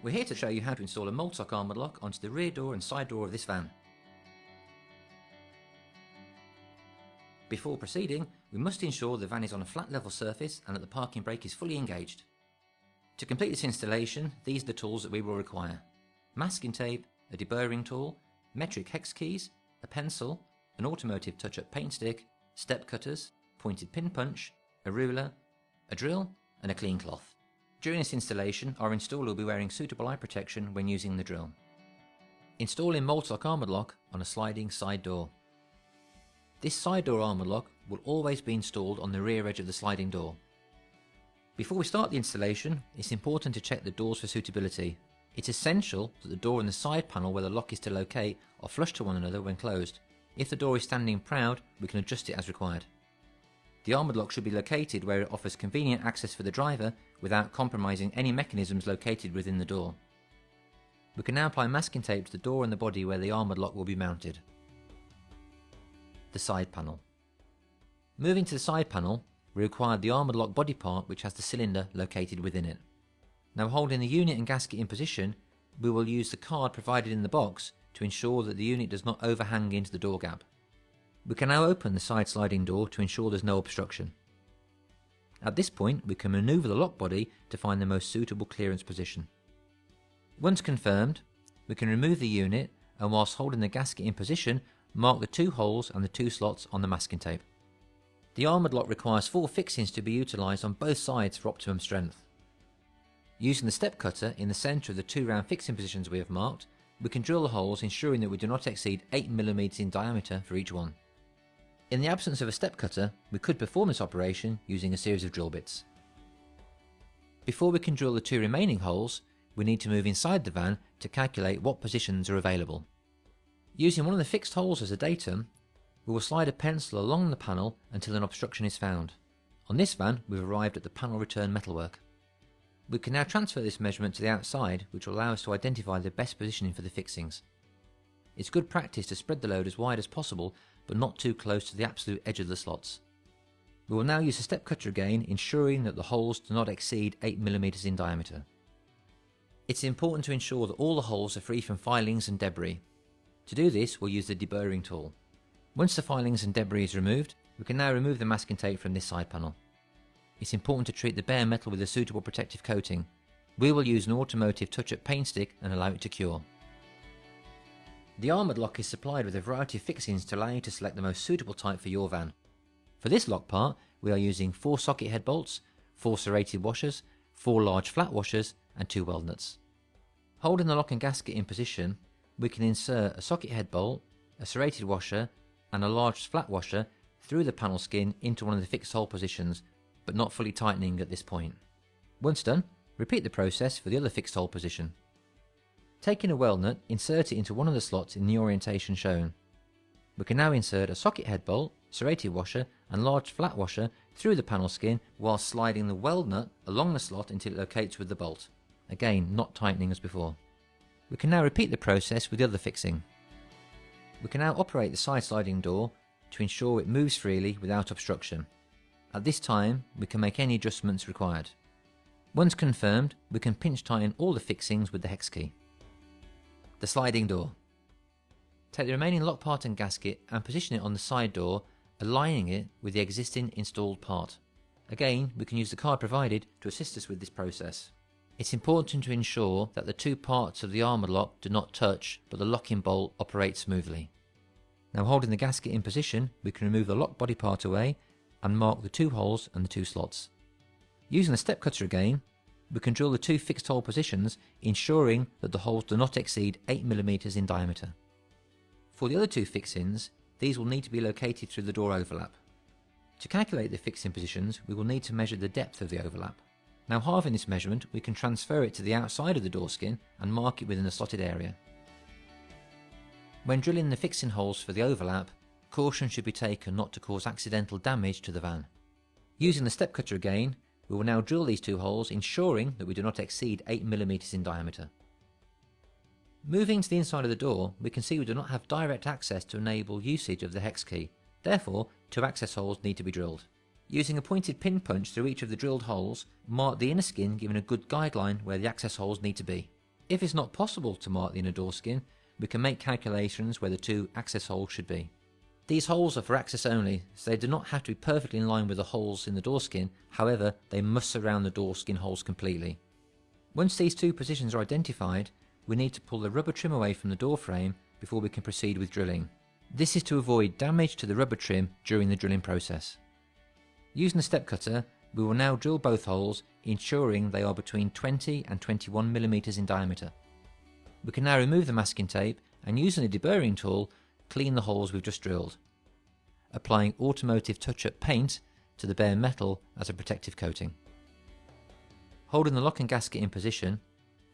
We're here to show you how to install a Mul-T-Lock ArmaDlock onto the rear door and side door of this van. Before proceeding, we must ensure the van is on a flat level surface and that the parking brake is fully engaged. To complete this installation, these are the tools that we will require: masking tape, a deburring tool, metric hex keys, a pencil, an automotive touch-up paint stick, step cutters, pointed pin punch, a ruler, a drill and a clean cloth. During this installation, our installer will be wearing suitable eye protection when using the drill. Installing Mul-T-Lock ArmaDlock on a sliding side door. This side door ArmaDlock will always be installed on the rear edge of the sliding door. Before we start the installation, it's important to check the doors for suitability. It's essential that the door and the side panel where the lock is to locate are flush to one another when closed. If the door is standing proud, we can adjust it as required. The ArmaDlock should be located where it offers convenient access for the driver without compromising any mechanisms located within the door. We can now apply masking tape to the door and the body where the ArmaDlock will be mounted. The side panel. Moving to the side panel, we require the ArmaDlock body part which has the cylinder located within it. Now, holding the unit and gasket in position, we will use the card provided in the box to ensure that the unit does not overhang into the door gap. We can now open the side sliding door to ensure there's no obstruction. At this point, we can manoeuvre the lock body to find the most suitable clearance position. Once confirmed, we can remove the unit and, whilst holding the gasket in position, mark the 2 holes and the 2 slots on the masking tape. The ArmaDlock requires 4 fixings to be utilised on both sides for optimum strength. Using the step cutter in the centre of the 2 round fixing positions we have marked, we can drill the holes, ensuring that we do not exceed 8 mm in diameter for each one. In the absence of a step cutter, we could perform this operation using a series of drill bits. Before we can drill the 2 remaining holes, we need to move inside the van to calculate what positions are available. Using one of the fixed holes as a datum, we will slide a pencil along the panel until an obstruction is found. On this van, we've arrived at the panel return metalwork. We can now transfer this measurement to the outside, which will allow us to identify the best positioning for the fixings. It's good practice to spread the load as wide as possible, but not too close to the absolute edge of the slots. We will now use a step cutter again, ensuring that the holes do not exceed 8 mm in diameter. It's important to ensure that all the holes are free from filings and debris. To do this, we'll use the deburring tool. Once the filings and debris is removed, we can now remove the masking tape from this side panel. It's important to treat the bare metal with a suitable protective coating. We will use an automotive touch-up paint stick and allow it to cure. The ArmaDlock is supplied with a variety of fixings to allow you to select the most suitable type for your van. For this lock part, we are using 4 socket head bolts, 4 serrated washers, 4 large flat washers and 2 weld nuts. Holding the lock and gasket in position, we can insert a socket head bolt, a serrated washer and a large flat washer through the panel skin into one of the fixed hole positions, but not fully tightening at this point. Once done, repeat the process for the other fixed hole position. Taking a weld nut, insert it into one of the slots in the orientation shown. We can now insert a socket head bolt, serrated washer and large flat washer through the panel skin while sliding the weld nut along the slot until it locates with the bolt. Again, not tightening as before. We can now repeat the process with the other fixing. We can now operate the side sliding door to ensure it moves freely without obstruction. At this time, we can make any adjustments required. Once confirmed, we can pinch tighten all the fixings with the hex key. The sliding door. Take the remaining lock part and gasket and position it on the side door, aligning it with the existing installed part. Again, we can use the card provided to assist us with this process. It's important to ensure that the 2 parts of the ArmaDlock do not touch, but the locking bolt operates smoothly. Now, holding the gasket in position, we can remove the lock body part away and mark the 2 holes and the 2 slots. Using the step cutter again, we can drill the 2 fixed hole positions, ensuring that the holes do not exceed 8 mm in diameter. For the other 2 fixings, these will need to be located through the door overlap. To calculate the fixing positions, we will need to measure the depth of the overlap. Now, halving this measurement, we can transfer it to the outside of the door skin and mark it within the slotted area. When drilling the fixing holes for the overlap, caution should be taken not to cause accidental damage to the van. Using the step cutter again, we will now drill these 2 holes, ensuring that we do not exceed 8 mm in diameter. Moving to the inside of the door, we can see we do not have direct access to enable usage of the hex key. Therefore, 2 access holes need to be drilled. Using a pointed pin punch through each of the drilled holes, mark the inner skin, giving a good guideline where the access holes need to be. If it's not possible to mark the inner door skin, we can make calculations where the two access holes should be. These holes are for access only, so they do not have to be perfectly in line with the holes in the door skin, however they must surround the door skin holes completely. Once these two positions are identified, we need to pull the rubber trim away from the door frame before we can proceed with drilling. This is to avoid damage to the rubber trim during the drilling process. Using a step cutter, we will now drill both holes, ensuring they are between 20 and 21 mm in diameter. We can now remove the masking tape and using a deburring tool, clean the holes we've just drilled, applying automotive touch-up paint to the bare metal as a protective coating. Holding the lock and gasket in position,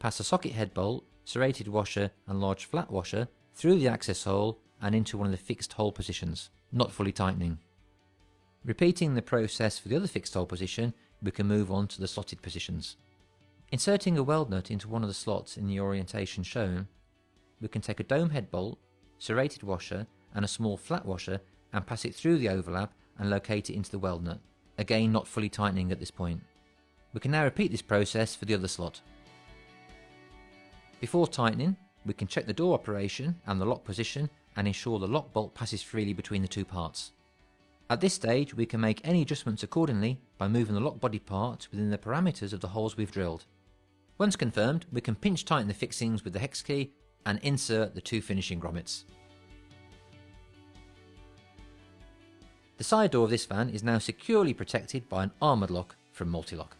pass a socket head bolt, serrated washer and large flat washer through the access hole and into one of the fixed hole positions, not fully tightening. Repeating the process for the other fixed hole position, we can move on to the slotted positions. Inserting a weld nut into one of the slots in the orientation shown, we can take a dome head bolt, serrated washer and a small flat washer and pass it through the overlap and locate it into the weld nut, again not fully tightening at this point. We can now repeat this process for the other slot. Before tightening, we can check the door operation and the lock position and ensure the lock bolt passes freely between the two parts. At this stage, we can make any adjustments accordingly by moving the lock body part within the parameters of the holes we've drilled. Once confirmed, we can pinch tighten the fixings with the hex key and insert the two finishing grommets. The side door of this van is now securely protected by an ArmaDlock from Mul-T-Lock.